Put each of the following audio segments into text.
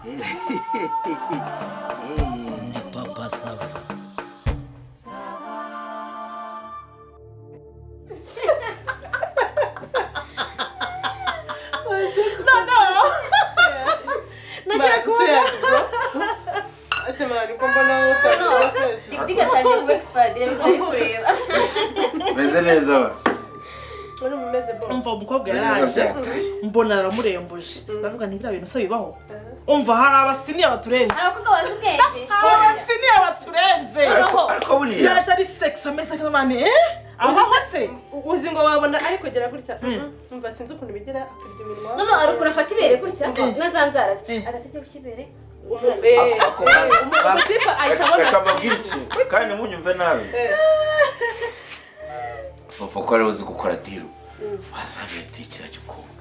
Ndi papa Sava. Nagiye kubona asemani ko mbona utari diga cyane ku expert ari kureba meze neza ba Mbona mumeze bo umva umukobwa yaraje mbona aramurembuje ndavuga nti bya bintu se bibaho umva hari abasini abaturenze arakuga bazi ubwenge abasini abaturenze ariko buriya yaje ari sex ameze nk'abane aho se uzi ngo wabona ari kugera gutya umva sinzi ukuntu bigira akarya iminwa none arukura afata ibere gutya nazanzaraza agatajya gukibere umutipa ayitabona reka mbabwire ikintu kandi munyumve nabi papa ko ari uzi gukora deal bazabireti kira gikobwa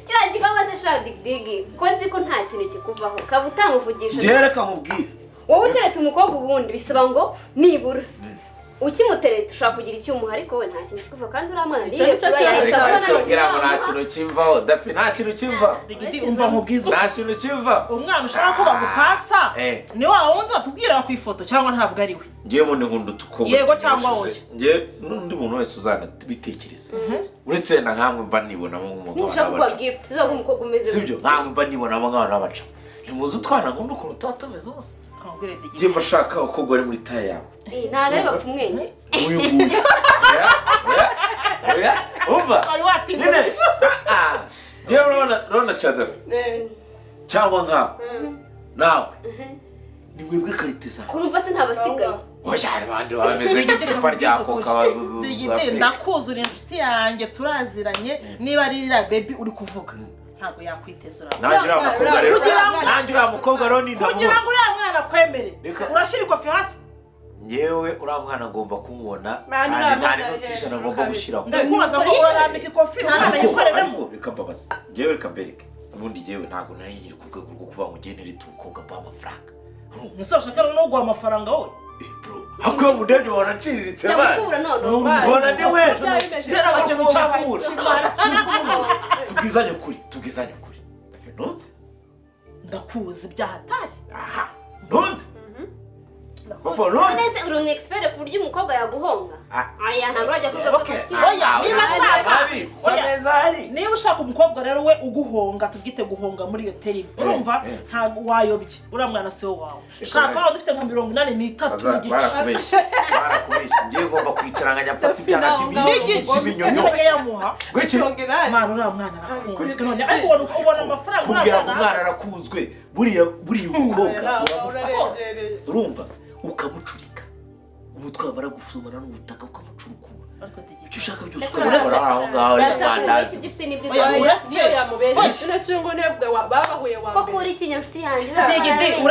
kira gikobwa se shaka digdigi ko nzi ko nta kintu kikuvaho kaba utamuvugisha njye reka nkubwire wowe utereta umukobwa ubundi bisaba ngo nibura ukimutereta ushaka kugira icyumuha ariko we nta kintu kikuva kandi uramwana niyo kugira ngo nta kintu kimvaho dafi nta kintu kimva digidi umva nkubwiza nta kintu kimva umwana ushaka ko bagupasa ni wa wundi watubwira ku ifoto cyangwa ntabwo ari we ngiye mu nkunda tukobwa yego cyangwa wowe ngiye n'undi muntu wese uzana bitekereza uretse na nkamwe mba nibonamo nk'umuntu nishaka kuba gift zo umukobwa umeze sibyo nkamwe mba nibonamo nk'abantu babaca nimuze utwana nkunda ukuntu tuba tumeze hose kangwire digidi ngiye mbashaka ukogwa ari muri taye yawe ntago ari bapfa umwenge uyu nguyu umva ari watinze ngiye urabona cyadafi cyangwa nkawe nawe ni mwebwe karite zawe kurumva se ntabasigaye oya hari abandi bameze nk'icupa rya koka digidi ndakuzura inshuti yanjye turaziranye niba ari iriya baby uri kuvuga ntabwo yakwiteza nanjye uriya mukobwa rero nanjye uriya mukobwa rero ni ntamubona kugira ngo uriya mwana akwemere urashyira ikofi hasi ngewe uriya mwana agomba kumubona kandi nta n'inotishana agomba gushyiraho ndakubaza ngo urarambika ikofi umwana yikoreremo reka mbabaze ngewe reka mbereke ubundi ngewe ntabwo nari nkiri ku rwego rwo kuvuga ngo ugende rita umukobwa mbaha amafaranga ese urashaka no guha amafaranga wowe ahubwo mudebye wanaciriritse bana ubona ni we jera bakintu cyavura tubwizanye ukuri ntunze ndakuzi byahatari aha ntunze nese uri expert ku buryo umukobwa yaguhonga aya ntabwo urajya kuvuga ko afite oya niba ashaka neza hari niba ushaka umukobwa rero we uguhonga tubwite guhonga muri iyo terime urumva ntabwo wayobye uriya mwana si wo wawe shaka wawe ufite nka 83 n'igice barakubeshye ngiye ngomba kwicara nkajya ibyana by'ibinyonyo yamuha mwana uriya mwana arakunzwe none ariko ubona amafaranga kugira ngo umwana arakunzwe buriya umukobwa urumva ukamucurika umutwe wamara gufumana n'ubutaka ukamucurukura icyo ushaka byose ukabikora aho ngaho yasanze igifite n'ibyo niyo yamubeshye nese ngo nebwe babahuye wa mbere ko kuri ikinyo mfite yanjye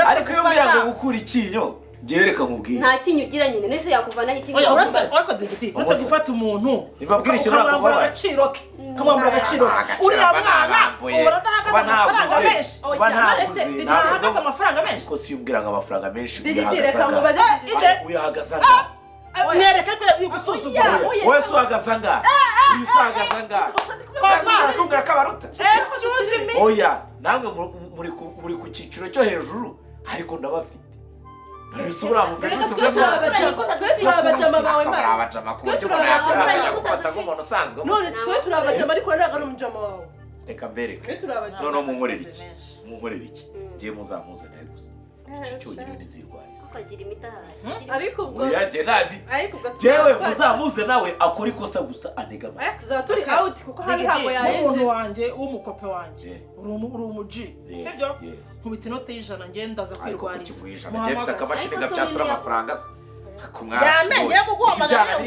ariko iyo mbwira ngo gukura ikinyo ngiye reka nkubwire nta kinyo ugira nyine nese yakuvanaho ikinyo ariko digiti uretse gufata umuntu ibabwira ikintu ukamwambura agaciro ke uriya mwana ubona adahagaze amafaranga menshi ntahagaze amafaranga menshi ko si umbwira ngo amafaranga menshi uyahagaze nereka ko yagusuzugura wese uhagaze ngaha uyisagaze ngaha bakubwira ko abaruta oya namwe muri ku cyiciro cyo hejuru ariko ndabafite turabacama bawe none twe turabacama ariko ntabwo ari umujama wawe reka mbereke noneho munkorera iki ngiye muzamuze nawe gusa icyo cyonyine nizirwariza ukagira imitahari ariko ubwo yaje jewe muzamuze nawe akora ikosa gusa anega amata tuzaba turi out kuko hari ntabwo yayenje umuntu wanjye w'umukope wanjye uri umuji sibyo nkubita inote y'ijana ngenda za kwirwariza muhamagara akabashini gafyatura amafaranga yamenye muguhamagara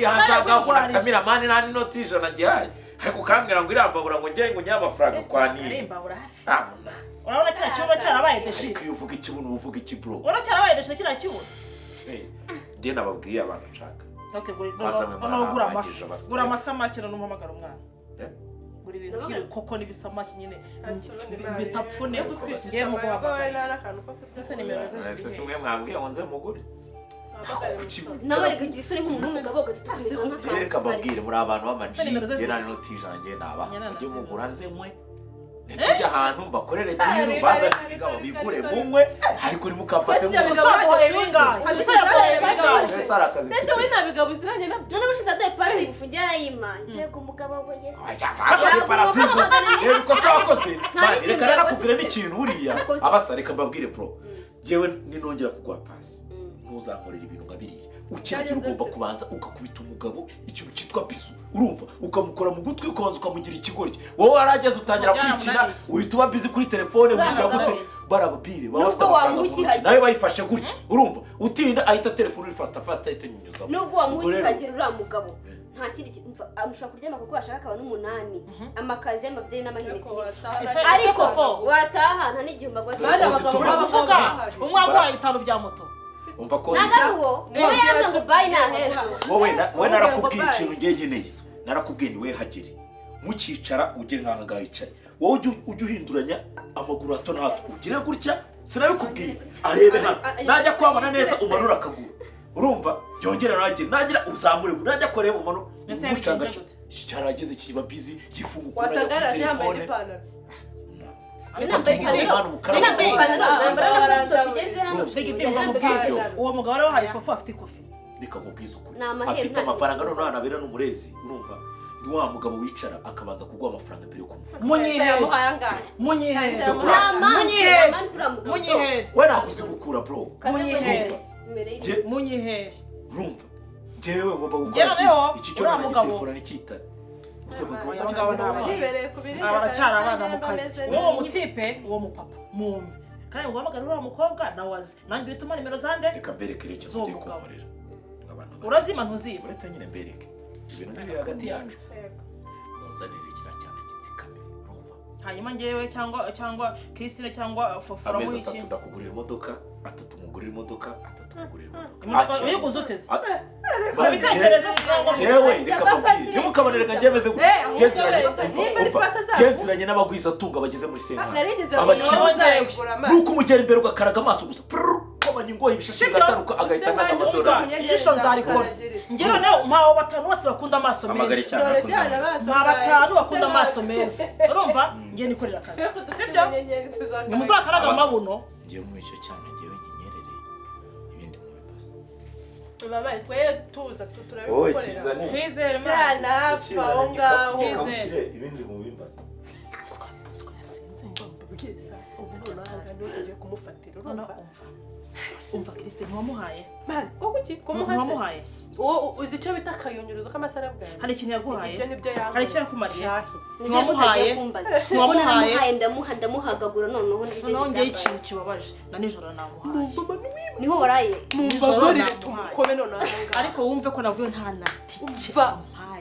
unatamira mani nani inote y'ijana gihaye ariko kambwira ngo irambabura ngo njye ngo nyamafaranga kwa nini urabona kira kibuno cyarabaye deshi ariko uvuga ikibuno uvuga iki bro urabona cyarabaye deshi kira kibuno ngiye nababwiye abantu nshaka okay gura amasamaki no muhamagara umwana gura ibintu by'ibikoko n'ibisamaki nyine bitapfune ngiye mu guhamagara ese nimero ze simwe mwambwiye ngo nze mugure nawe reka igihe isoni nk'umuntu w'umugabo ugatutumiza nk'akantu reka mbabwire muri abantu b'amanji ngira n'inoti y'ijana ngiye naba ujye mugura nze mwe nitujya ahantu bakorere diru bazana imigabo bigure mumwe ariko nimukafate mu ese we nta bigabo uziranye nabyo none bushize ade pasi gufungira yima ndego umugabo we Yesu rero ko sakoze reka nakubwira n'ikintu buriya abasareka mbabwire bro jewe ninongera kugwa pasi ntuzankorera ibintu ngabiriye ukintu ugomba kubanza ugakubita umugabo ikintu cyitwa bisu urumva ukamukora mu gutwi ukabanza ukamugira ikigoryi wowe arageze utangira kwikina uhita uba busy kuri telefone ugira gute barababire bafite amafaranga nawe bayifashe gutya urumva utinda ahita telefone uri fast ahita nyunyuza nubwo wamuhikagera uriya mugabo nta kindi amushaka kuryama kuko ashaka akaba n'umunani amakazi y'amabyeyi n'amahenesi ariko wataha nta n'igihumbi bavuga umwe agwaye 5 bya moto umva ko nagaruwo wowe yanga ngo bayi na hejuru wowe narakubwiye ikintu ngegeneye narakubwiye ni we hagere mukicara uje nkanga yicaye wowe ujye uhinduranya amaguru hato na hato ugire gutya sinabikubwiye arebe hano najya kwabona neza umanura akaguru urumva yongera nagira uzamure najya koreba umano umucanga cyarageze kiba busy yifunguka wasanga yambaye ipantaro uwo mugabo ari wahaye ifofu afite ikofi reka nkubwize ukuri afite amafaranga none anabera n'umurezi urumva ni wa mugabo wicara akabanza kuguha amafaranga mbere yo kumufunga munyihere we nakuzigukura bro munyihere urumva jewe ngomba gukora iki cyo na telefone n'ikitara abaracyari abana mu kazi uwo mutipe uwo mupapa mumwe kandi ngo hamagara uriya mukobwa nawazi nanjye bituma nimero zande reka mberekere icyo tugiye kukorera urazima ntuziba uretse nyine mbereke ibintu biri hagati yacu munzanire kira cyane gitsikame urumva hanyuma ngewe cyangwa Christine cyangwa Fofora muri iki ameza 3 ndakugurira imodoka 3 mugurira imodoka 3 mugurira imodoka iyo kuzuteze babitekereza cyangwa yewe reka babwire nimukabanirega njemeze genziranye n'abagwiza tunga bageze muri sena nuko umugera imbere ugakaraga amaso gusa komanya ingoyi ibishashi gataruka agahita n'amadora ijisho nzarikora ngero nayo mpawo batanu bose bakunda amaso meza batanu bakunda amaso meza urumva ngiye nikorera akazi sibyo nimuzakaraga amabuno ngiye mu icyo cyane ngiye nyinyerere ibindi mu bipasa mama twe tuza turabe gukorera twizere cyane afonga twizere ibindi mu bipasa asko yasinze mbabwiza sinzi ko nanga ntugiye kumufatira urumva umva Christine wamuhaye man koko ki wamuhaye uzi icyo bita akayunguruzo k'amasara bwawe hari ikintu yaguhaye ibyo nibyo yahaye hari icyo yakumariye wamuhaye ndamuhagagura noneho ngiye ikintu kibabaje na nijoro namuhaye niho waraye mumbabarire tumukome noneho ariko wumve ko navuye nta natike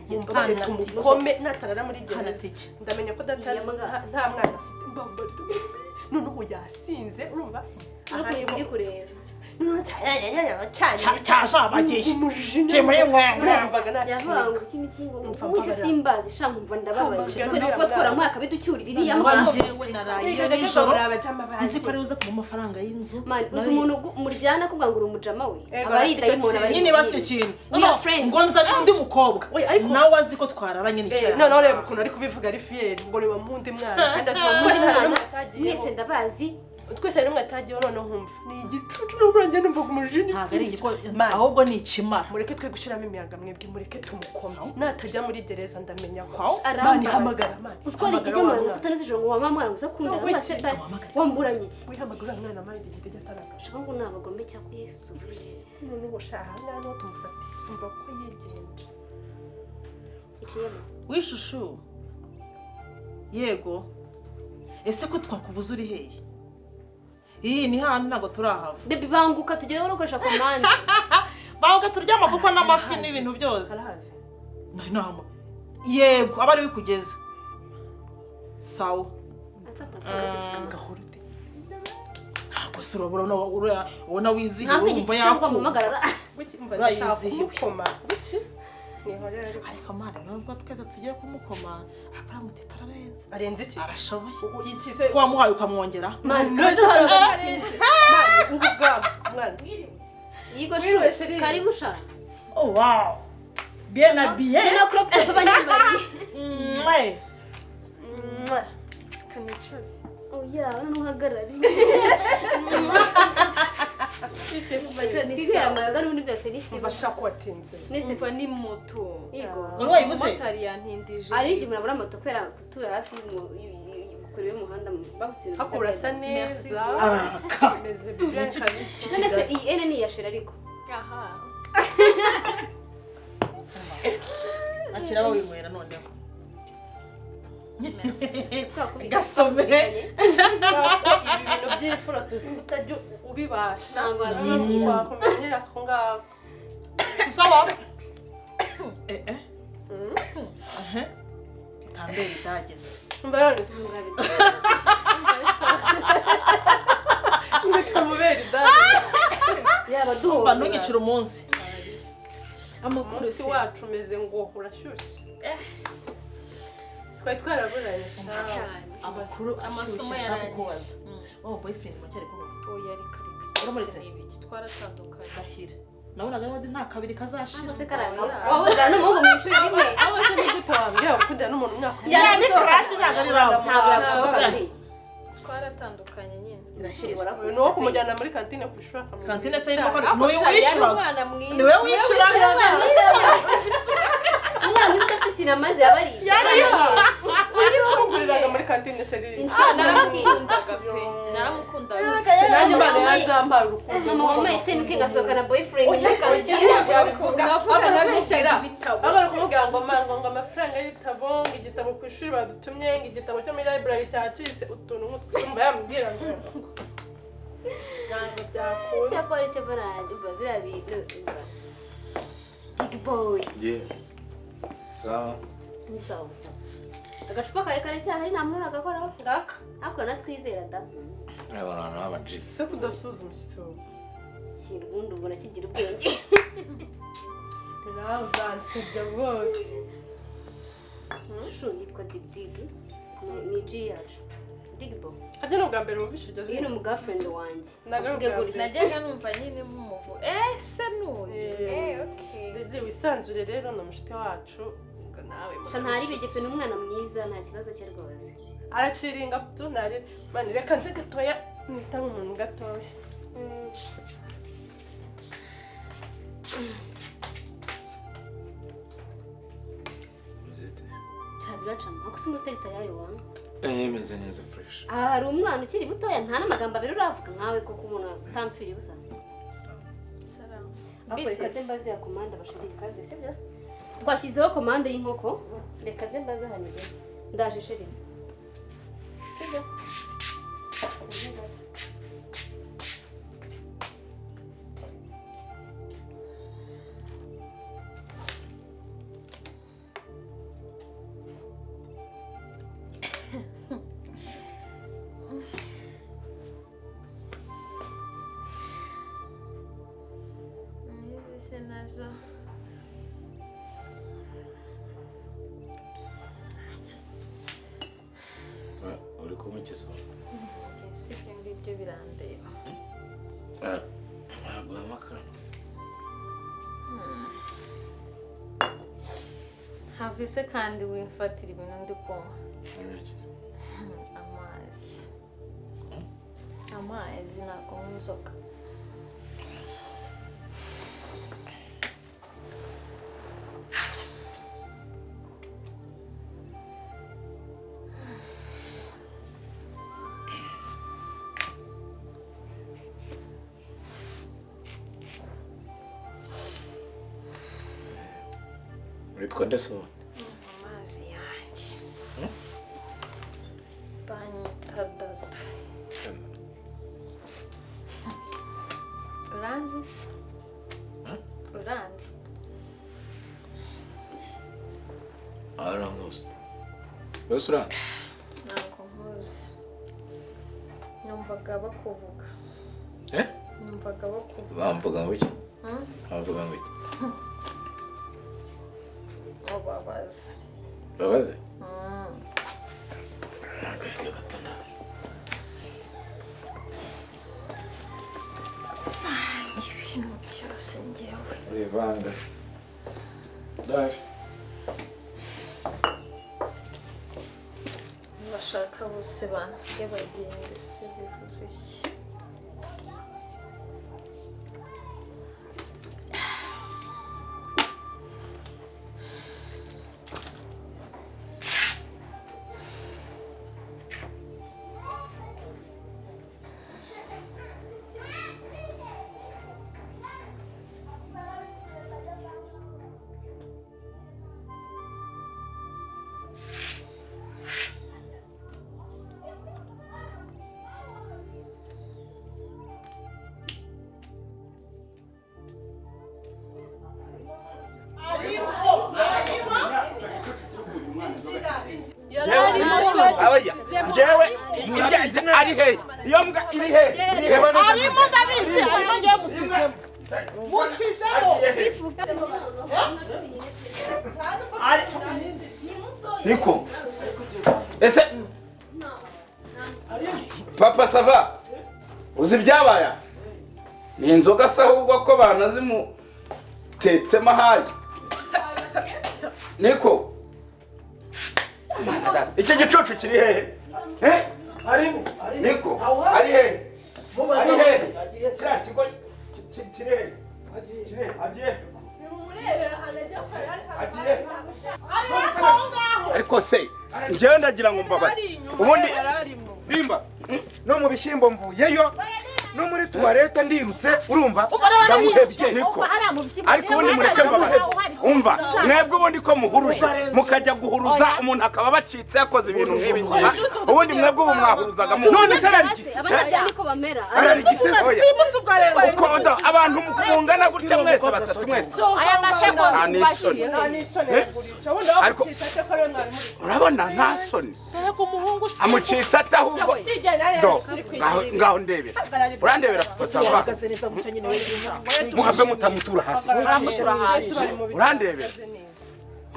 mumbabarire tumukome natarara muri gereza ndamenya ko nta mwana afite mbabarire noneho yasinze urumva ahari ndi kureba yavuga ikimikingo wese simbazi shamwe mva ndababaje twese kuba twaramuhaye akabiducyurira iriya njyewe naraye nijoro nzi ko ari uza ku mafaranga y'inzu uzi umuntu muryana kuvuga ngo uri umujama we abari dayimoni abari nyine basi ikintu ngo nzane undi mukobwa nawe azi ko twararanye n'icyaha none reba ukuntu ari kubivuga ari fieri ngo ni bamundi mwana kandi azi mwana mwese ndabazi twese ari mwatagiye none nkumva ni igicucu n'uburangiye numva kumujinyi ntago ari igiko ahubwo ni ikimara mureke twe gushiramo imiyaga mwebwe mureke tumukome natajya muri gereza ndamenya ko arahamagara uskora ikijya mu ngo satani z'ijoro ngo mama mwana gusa kunda amase basi wamburanye iki wihamagara mwana mari igitege atarakaje ngo nabagombe cya ku Yesu none ubushaha ngano tumufatiye umva ko yigenje ikiyemo wishushu yego ese ko twakubuza uri hehe iyi ni handi ntago turahava baby banguka tugiye gukoresha komande banguka turyama kuko n'amafi n'ibintu byose arahazi nama yego abari bikugeze sawa gahorute ntabwo se urabona wizihiwe wumva yakumva umva yizihiwe wiki ariko mwana nubwo twese tugiye kumukoma akora mutipa arenze iki arashoboye yikize ko wamuhaye ukamwongera ubu bwabo mwana yigo shu karibu sha oh wow bien habillé na crop top banyibari reka nicare oya n'uhagarare twigera amayaga n'ubundi byose ni kimwe bashaka watinze umva ni moto yego umumotari yantindije ari igihe murabura moto kubera gutura hafi kure y'umuhanda bagusira hakurasa neza araka meze bien none se iyi ene ni yashira ariko aha akira bawinywera noneho gasomere ibi bintu by'ifuro tuzitajya ubibasha ntabwo wabyizira wakumenyera ko ngaho tusaba tambere itageze mbarone ngamubera idani yaba umva duhomba ntugicire umunsi amakuru umunsi se wacu umeze ngo urashyushye twari twaraburanye cyane amakuru amasomo ashaka yarangije kukubaza wowe boyfriend macyari kumwe oya reka Uramuritse? reka ibiki twaratandukanye gahira nabonaga n'ubundi nta kabiri kazashira se karanga wahoza n'umuhungu mu ishuri rimwe aho se ni gute wambwira gukundana n'umuntu imyaka Yani ni crash ntabwo ari rafu ntabwo yagusohoka buriya twaratandukanye nyine ni uwo kumujyana muri kantine ku ishuri akamubwira kantine se irimo ako niwe sha yari wishyura umwana mwiza niwe wishyura umwana uzi udafite ikintu amaze yaba ari wamuguriraga muri kantine sheri naramukundaga pe naramukundaga nanjye imana yazampaye urukundo mama wambaye tenike ngasohokana boyfriend muri kantine navuga nabeshyaga ibitabo bari kumubwira ngo ngo amafaranga y'ibitabo ngo igitabo ku ishuri badutumye ngo igitabo cyo muri library cyacitse utuntu nk'utwumva yamubwira ngo ntabwo byakunda cyakora icyo baranje biriya bintu big boy Yes. Sawa. ni sawa agacupa kawe karacyahari nta muntu uragakoraho ngaka akora natwizera da Abantu b'amajisi. se kudasuza umushyitsi wawe kintu ubundi ubona kigira ubwenge nawe uzansebya rwose shuri yitwa dig ni G yacu dig boy harya ni ubwa mbere wumvise iryo uyu ni zina umugirlfriend wanjye Nagaruka Avuge gutya. najyaga numva nyine mumuvu se nuyu okay Dede wisanzure rero ni umushyitsi wacu ubwo nawe sha ntari bigefe ni umwana mwiza nta kibazo cye rwose araciringa tu ntari mani reka nze gatoya nita nk'umuntu gatoya cyabiracamo ako si muri tayari wangu Imeze neza fresh. aha hari umwana ukiri mutoya nta n'amagambo abiri uravuga nkawe koko umuntu utampfiriye ubusa salamu ariko reka nze mbaze ya komande bashirika kandi sibyo twashyizeho komande y'inkoko reka nze mbaze hano igeze ndaje sheri sibyo izi se nazo Uri kumukiza. si ibyo ngibyo birandeba Ntabwo amakara. havise kandi wimfatira ibintu ndi kunywa amazi ntabwo nk'inzoga Witwa nde so? amazi yanjye banyita dadu uranzi se uranzi Aranguze. Bose ura? ntabwo nkuzi numvaga bakuvuga numvaga bakuvuga Bamvuga ngo iki? Bamvuga ngo iki? ubabaze Babaze? Nagaruka gatana. ibintu byose njyewe Urivanga. Dash. bashaka kabuse bansige bagende se bivuze iki Jewe ari he iyo mbwa iri he arimo ndabizi arimo ngiye musizemo niko ese papa sava uzi byabaye ni inzoga se ahubwo ko banazimutetsemo hayi niko iki gicucu kiri hehe niko ari hehe ari hehe kiriya kigo kiri hehe agiye ariko se njyewe ndagira ngo mbabaze ubundi bimba no mu bishyimbo mvuyeyo no muri tuwarete ndirutse urumva ndamuhebye niko ariko ubundi mureke mbabaze umva mwebwe ubundi ko muhuruje mukajya guhuruza umuntu akaba bacitse yakoze ibintu nk'ibi ubundi mwebwe ubu mwahuruzaga none se ararigise abanyabyaha niko bamera ararigise oya uko abantu mungana gutya mwese batatu mwese aya mashego ariko urabona nta soni amucitse atahubwo ngaho ndebera urandebera pasava muhave mutamutura hasi urandebera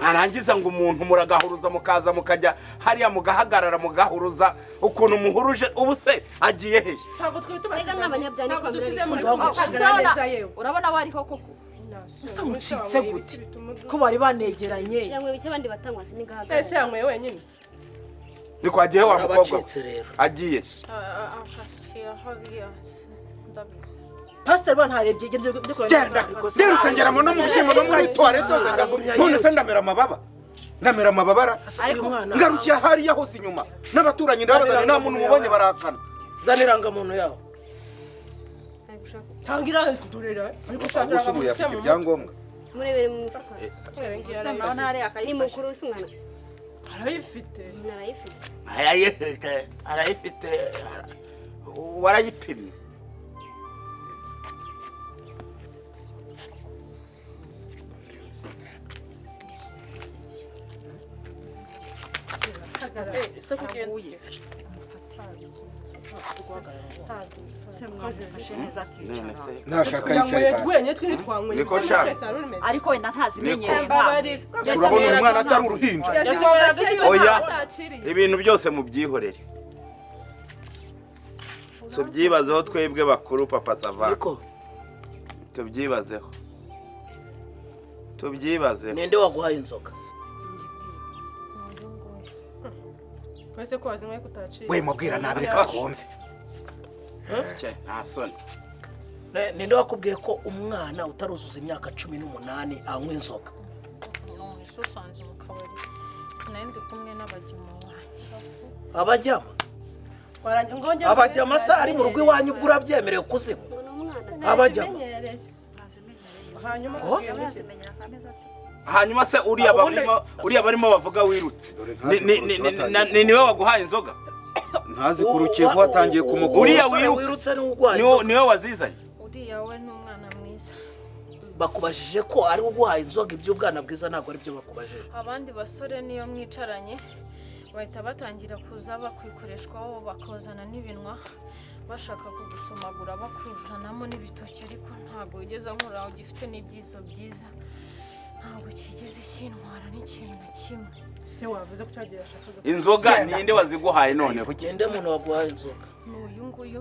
mwarangiza ngo umuntu muragahuruza mukaza mukajya hariya mugahagarara mugahuruza ukuntu muhuruje ubu se agiye hehe urabona bari koko usa mucitse gute ko bari banegeranye yamwe bike bandi batangwa se nigahagarara ese yamwe wenyine niko agiye wa mukobwa agiye Pastor ban harebye gende genda zirutse ngeramo no mu bishyimbo no muri toilette none se ndamera amababara ngarukiye hariya hose inyuma n'abaturanyi ndabazana nta muntu mubonye barakana zaniranga muntu yaho tangira turera ariko ushaka gusubuye afite ibyangombwa murebere mu mifuka ni mukuru usumwana arayifite warayipimye nashaka ariko wenda ntazimenyereye urabona umwana atari uruhinja oya ibintu byose mubyihorere tubyibazeho twebwe bakuru papa sava tubyibazeho ninde waguhaye inzoga wese ko wazimwe kutacira we mubwira nabi reka bakumve nta soni ninde wakubwiye ko umwana utaruzuza imyaka 18 anywa inzoga usanze mu kabari sinandi kumwe n'abajyamo wanjye abajyama se ari mu rugo iwanyu ubwo urabyemerewe kuzinywa abajyama hanyuma se uriya barimo bavuga wirutse niwe waguhaye inzoga ntazi kurukiye ko watangiye kumugura uriya wirutse niwe wazizanye uriya we n'umwana mwiza bakubajije ko ari uguhaye inzoga iby'ubwana bwiza ntabwo ari byo bakubajije abandi basore niyo mwicaranye bahita batangira kuza bakwikoreshwaho bakozana n'ibinwa bashaka kugusomagura bakujanamo n'ibitoki ariko ntabwo ugeze nkuraho gifite n'ibyizo byiza ntabwo kigeze kintwara n'ikintu na kimwe se wavuze ko cyagiye ashaka inzoga ninde waziguhaye none ugende muntu waguhaye inzoga n'uyu nguyu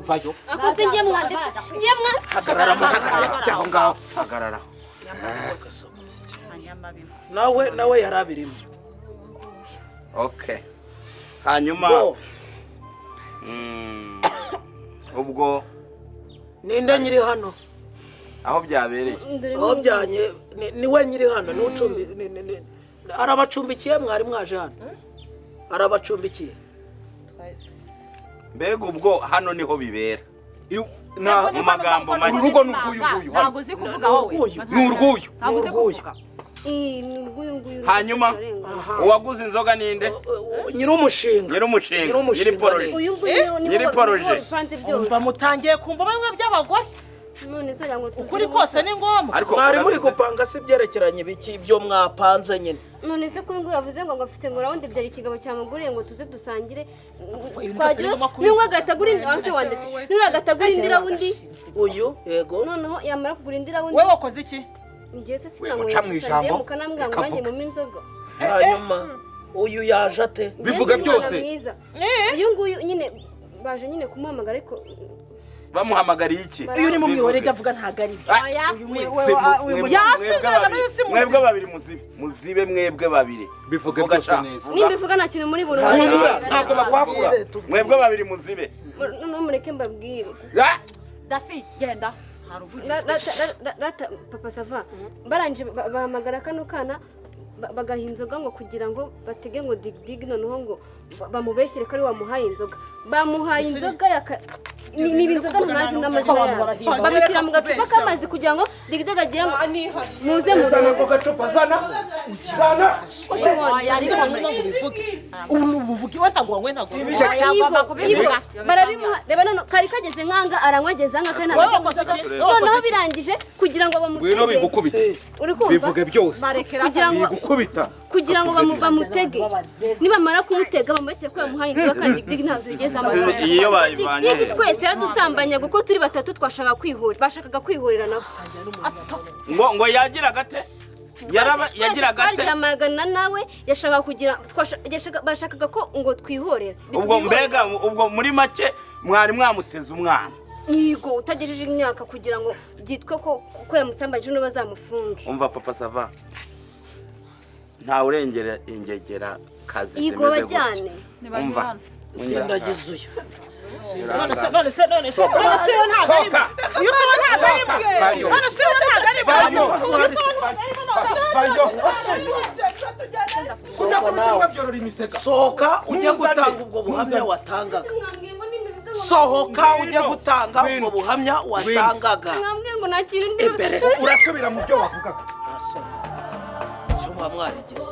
vayo akose ngiye mwandika hagarara cyaho ngaho hagarara nawe yarabirimo Okay. Hanyuma ubwo ninde nyiri hano aho byabereye aho byanye niwe nyiri hano ni ucumbi arabacumbikiye mwari mwaje hano arabacumbikiye mbega ubwo hano niho bibera mu magambo make urugo n'urwuyu ntabwo uzi kuvuga wowe n'urwuyu ntabwo uzi kuvuga hanyuma uwaguze inzoga ninde nyir'umushinga nyiri poroje umva mutangiye kumva bamwe by'abagore ukuri kose ni ngombwa mwari muri gupanga si byerekeranye biki ibyo mwapanze nyine none se kuri ngo yavuze ngo afite ngo rawundi byari ikigabo cyamuguriye ngo tuze dusangire twagira n'umwe agatagura indi wase wanditse n'umwe agatagura indi rawundi uyu yego noneho yamara kugura indi rawundi wowe wakoze iki ngiye se sinamwe mu ijambo mukanambwa ngo nanjye mu inzoga hanyuma uyu yaje ate bivuga byose uyu nguyu nyine baje nyine kumuhamagara ariko bamuhamagariye iki iyo uri mu mwiherero avuga ntago ari mwebwe babiri muzibe mwebwe babiri bivuga byose neza nimba ivuga nta kintu muri buri ntabwo bakwakura mwebwe babiri muzibe noneho mureke mbabwire Dafi genda papa sava baranje bahamagara kano kana bagaha inzoga ngo kugira ngo batege ngo dig noneho ngo bamubeshyire ko ari wamuhaye inzoga bamuhaye inzoga ni inzoga ntazi n'amazina yayo babishyira mu gacupa k'amazi kugira ngo dig agire ngo muze zana ako gacupa zana ubuvugi we ntabwo wanywe ntabwo barabimuha reba none kari kageze nkanga aranyageza nka kana noneho birangije kugira ngo bamutege bigukubita uri kumva bivuge byose kugira ngo bamutege nibamara kumutega bamubeshyire ko yamuhaye inzoga kandi dig ntazo yigeze amazi iyo bayivanye dig twese yaradusambanya kuko turi batatu twashaka kwihura bashakaga kwihurira nabo ngo yagira gate yagira gate baryamagana nawe yashaka kugira bashakaga ko ngo twihorera ubwo muri make mwari mwamuteze umwana Nigo utagejeje imyaka kugira ngo byitwe ko yamusambanyije no bazamufunge umva papa sava nta urengera ingegera kazi Igo bajyane umva sindagize uyu none se sohoka ujye gutanga ubwo buhamya watangaga sohoka ujye gutanga ubwo buhamya watangaga mwambwe ngo nta kintu urasubira mu byo wavugaga cyo mwamwarigeze